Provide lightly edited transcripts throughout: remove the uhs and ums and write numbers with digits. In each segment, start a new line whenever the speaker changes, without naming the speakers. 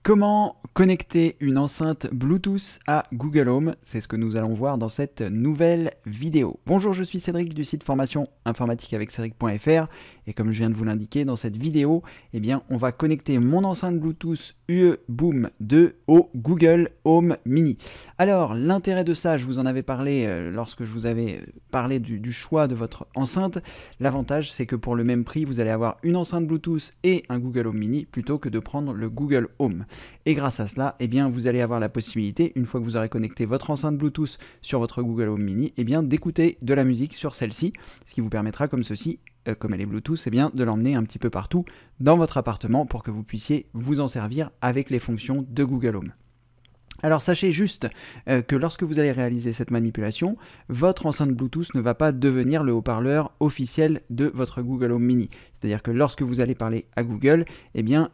Comment connecter une enceinte Bluetooth à Google Home? C'est ce que nous allons voir dans cette nouvelle vidéo. Bonjour, je suis Cédric du site formation informatique avec Cédric.fr et comme je viens de vous l'indiquer dans cette vidéo, eh bien, on va connecter mon enceinte Bluetooth UE Boom 2 au Google Home Mini. Alors, l'intérêt de ça, je vous en avais parlé lorsque je vous avais parlé du choix de votre enceinte. L'avantage, c'est que pour le même prix, vous allez avoir une enceinte Bluetooth et un Google Home Mini plutôt que de prendre le Google Home. Et grâce à cela, eh bien, vous allez avoir la possibilité, une fois que vous aurez connecté votre enceinte Bluetooth sur votre Google Home Mini, eh bien, d'écouter de la musique sur celle-ci, ce qui vous permettra comme ceci, comme elle est Bluetooth, eh bien, de l'emmener un petit peu partout dans votre appartement pour que vous puissiez vous en servir avec les fonctions de Google Home. Alors sachez juste que lorsque vous allez réaliser cette manipulation, votre enceinte Bluetooth ne va pas devenir le haut-parleur officiel de votre Google Home Mini. C'est-à-dire que lorsque vous allez parler à Google, eh bien,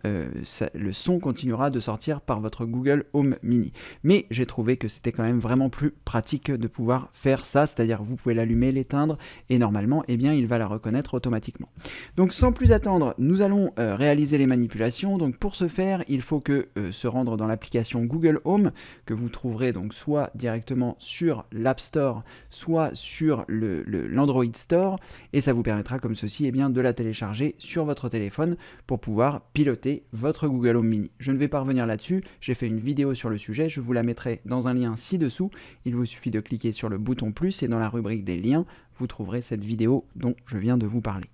le son continuera de sortir par votre Google Home Mini. Mais j'ai trouvé que c'était quand même vraiment plus pratique de pouvoir faire ça, c'est-à-dire que vous pouvez l'allumer, l'éteindre, et normalement, eh bien, il va la reconnaître automatiquement. Donc sans plus attendre, nous allons réaliser les manipulations. Donc pour ce faire, il faut que se rendre dans l'application Google Home, que vous trouverez donc soit directement sur l'App Store, soit sur l'Android Store, et ça vous permettra comme ceci, eh bien, de la télécharger sur votre téléphone pour pouvoir piloter votre Google Home Mini. Je ne vais pas revenir là-dessus, j'ai fait une vidéo sur le sujet, je vous la mettrai dans un lien ci-dessous. Il vous suffit de cliquer sur le bouton plus et dans la rubrique des liens, vous trouverez cette vidéo dont je viens de vous parler.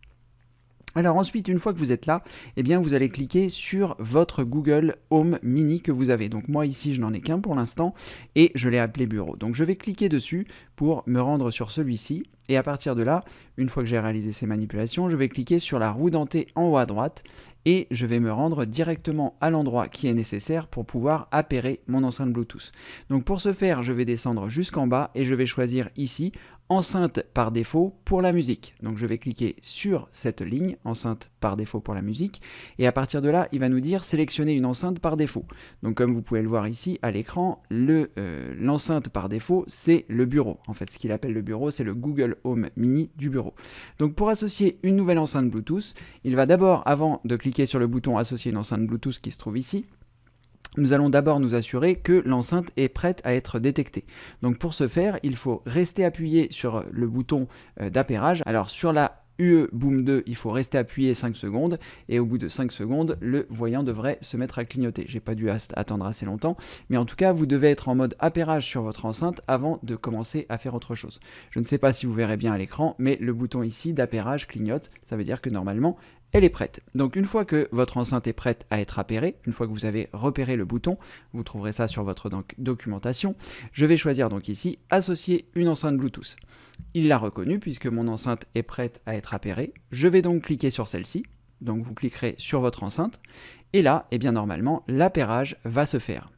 Alors ensuite, une fois que vous êtes là, eh bien vous allez cliquer sur votre Google Home Mini que vous avez. Donc moi ici, je n'en ai qu'un pour l'instant et je l'ai appelé bureau. Donc je vais cliquer dessus pour me rendre sur celui-ci. Et à partir de là, une fois que j'ai réalisé ces manipulations, je vais cliquer sur la roue dentée en haut à droite et je vais me rendre directement à l'endroit qui est nécessaire pour pouvoir appairer mon enceinte Bluetooth. Donc pour ce faire, je vais descendre jusqu'en bas et je vais choisir ici enceinte par défaut pour la musique. Donc je vais cliquer sur cette ligne, enceinte par défaut pour la musique, et à partir de là, il va nous dire sélectionner une enceinte par défaut. Donc comme vous pouvez le voir ici à l'écran, l'enceinte par défaut, c'est le bureau. En fait, ce qu'il appelle le bureau, c'est le Google Home Mini du bureau. Donc pour associer une nouvelle enceinte Bluetooth, il va d'abord, avant de cliquer sur le bouton associer une enceinte Bluetooth qui se trouve ici, nous allons d'abord nous assurer que l'enceinte est prête à être détectée. Donc pour ce faire, il faut rester appuyé sur le bouton d'appairage. Alors sur la UE Boom 2, il faut rester appuyé 5 secondes et au bout de 5 secondes, le voyant devrait se mettre à clignoter. J'ai pas dû attendre assez longtemps, mais en tout cas, vous devez être en mode appairage sur votre enceinte avant de commencer à faire autre chose. Je ne sais pas si vous verrez bien à l'écran, mais le bouton ici d'appairage clignote, ça veut dire que normalement, elle est prête. Donc une fois que votre enceinte est prête à être appairée, une fois que vous avez repéré le bouton, vous trouverez ça sur votre documentation, je vais choisir donc ici associer une enceinte Bluetooth. Il l'a reconnu puisque mon enceinte est prête à être appairée. Je vais donc cliquer sur celle-ci, donc vous cliquerez sur votre enceinte et là, eh bien normalement, l'appairage va se faire.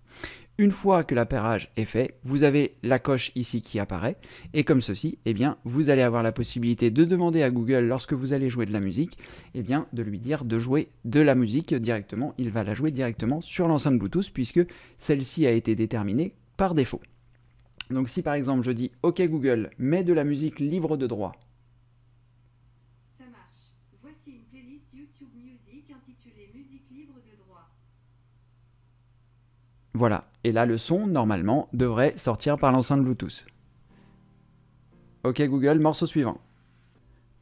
Une fois que l'appairage est fait, vous avez la coche ici qui apparaît, et comme ceci, eh bien, vous allez avoir la possibilité de demander à Google, lorsque vous allez jouer de la musique, eh bien, de lui dire de jouer de la musique directement. Il va la jouer directement sur l'enceinte Bluetooth, puisque celle-ci a été déterminée par défaut. Donc si par exemple je dis « Ok Google, mets de la musique libre de droit »,
ça marche. Voici une playlist YouTube Music intitulée Musique libre de droit.
voilà, et là le son, normalement, devrait sortir par l'enceinte Bluetooth. Ok Google, morceau suivant.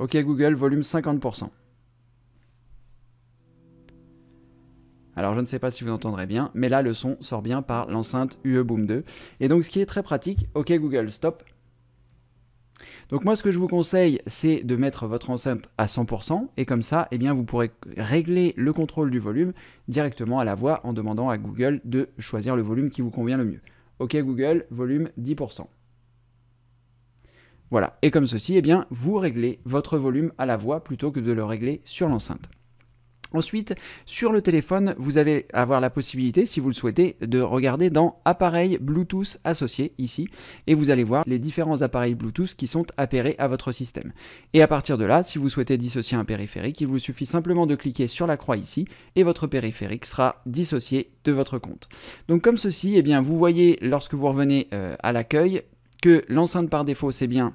Ok Google, volume 50%. Alors je ne sais pas si vous entendrez bien, mais là le son sort bien par l'enceinte UE Boom 2. Et donc ce qui est très pratique, ok Google, stop. Donc moi ce que je vous conseille, c'est de mettre votre enceinte à 100%, et comme ça, eh bien, vous pourrez régler le contrôle du volume directement à la voix en demandant à Google de choisir le volume qui vous convient le mieux. Ok Google, volume 10%. Voilà, et comme ceci, eh bien, vous réglez votre volume à la voix plutôt que de le régler sur l'enceinte. Ensuite, sur le téléphone, vous allez avoir la possibilité, si vous le souhaitez, de regarder dans appareils Bluetooth associés, ici, et vous allez voir les différents appareils Bluetooth qui sont appairés à votre système. Et à partir de là, si vous souhaitez dissocier un périphérique, il vous suffit simplement de cliquer sur la croix ici, et votre périphérique sera dissocié de votre compte. Donc comme ceci, eh bien, vous voyez, lorsque vous revenez à l'accueil, que l'enceinte par défaut, c'est bien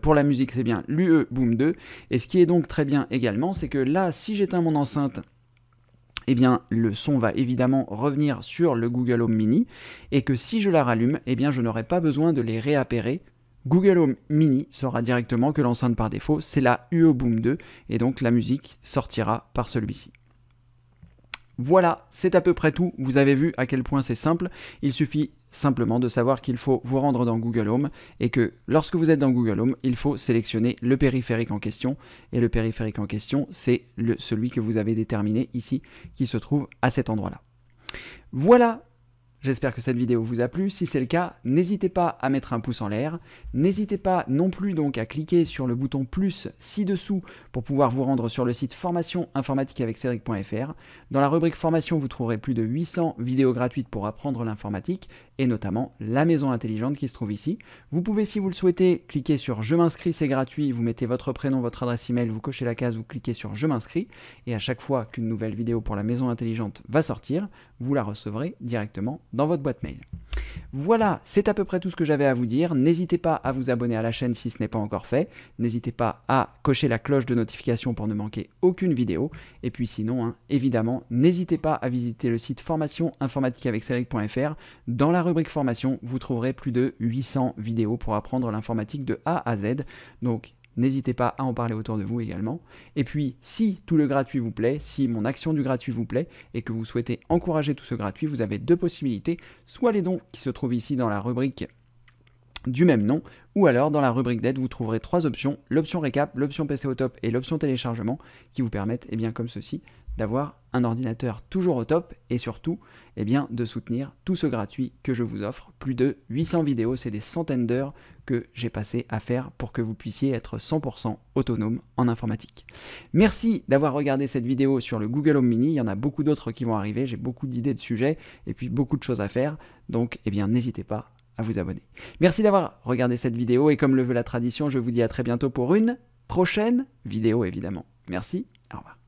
pour la musique, c'est bien l'UE Boom 2. Et ce qui est donc très bien également, c'est que là, si j'éteins mon enceinte eh bien le son va évidemment revenir sur le Google Home Mini et que si je la rallume, eh bien je n'aurai pas besoin de les réappairer. Google Home Mini saura directement que l'enceinte par défaut c'est la UO Boom 2 et donc la musique sortira par celui-ci. Voilà, c'est à peu près tout. Vous avez vu à quel point c'est simple. Il suffit simplement de savoir qu'il faut vous rendre dans Google Home et que lorsque vous êtes dans Google Home, il faut sélectionner le périphérique en question. Et le périphérique en question, c'est celui que vous avez déterminé ici, qui se trouve à cet endroit-là. Voilà. J'espère que cette vidéo vous a plu. Si c'est le cas, n'hésitez pas à mettre un pouce en l'air. N'hésitez pas non plus donc à cliquer sur le bouton plus ci-dessous pour pouvoir vous rendre sur le site formation informatique avec Cédric.fr. Dans la rubrique formation, vous trouverez plus de 800 vidéos gratuites pour apprendre l'informatique et notamment la maison intelligente qui se trouve ici. Vous pouvez, si vous le souhaitez, cliquer sur je m'inscris, c'est gratuit. Vous mettez votre prénom, votre adresse email, vous cochez la case, vous cliquez sur je m'inscris et à chaque fois qu'une nouvelle vidéo pour la maison intelligente va sortir, vous la recevrez directement dans votre boîte mail. Voilà, c'est à peu près tout ce que j'avais à vous dire. N'hésitez pas à vous abonner à la chaîne si ce n'est pas encore fait. N'hésitez pas à cocher la cloche de notification pour ne manquer aucune vidéo. Et puis sinon, évidemment, n'hésitez pas à visiter le site formation informatique avec Cédric.fr. Dans la rubrique formation, vous trouverez plus de 800 vidéos pour apprendre l'informatique de A à Z. Donc, n'hésitez pas à en parler autour de vous également. Et puis, si tout le gratuit vous plaît, si mon action du gratuit vous plaît et que vous souhaitez encourager tout ce gratuit, vous avez deux possibilités. Soit les dons qui se trouvent ici dans la rubrique du même nom, ou alors dans la rubrique d'aide, vous trouverez trois options, l'option récap, l'option PC au top et l'option téléchargement qui vous permettent, comme ceci, d'avoir un ordinateur toujours au top et surtout de soutenir tout ce gratuit que je vous offre. Plus de 800 vidéos, c'est des centaines d'heures que j'ai passé à faire pour que vous puissiez être 100% autonome en informatique. Merci d'avoir regardé cette vidéo sur le Google Home Mini, il y en a beaucoup d'autres qui vont arriver, j'ai beaucoup d'idées de sujets et puis beaucoup de choses à faire, donc n'hésitez pas à vous abonner. Merci d'avoir regardé cette vidéo et comme le veut la tradition, je vous dis à très bientôt pour une prochaine vidéo évidemment. Merci, au revoir.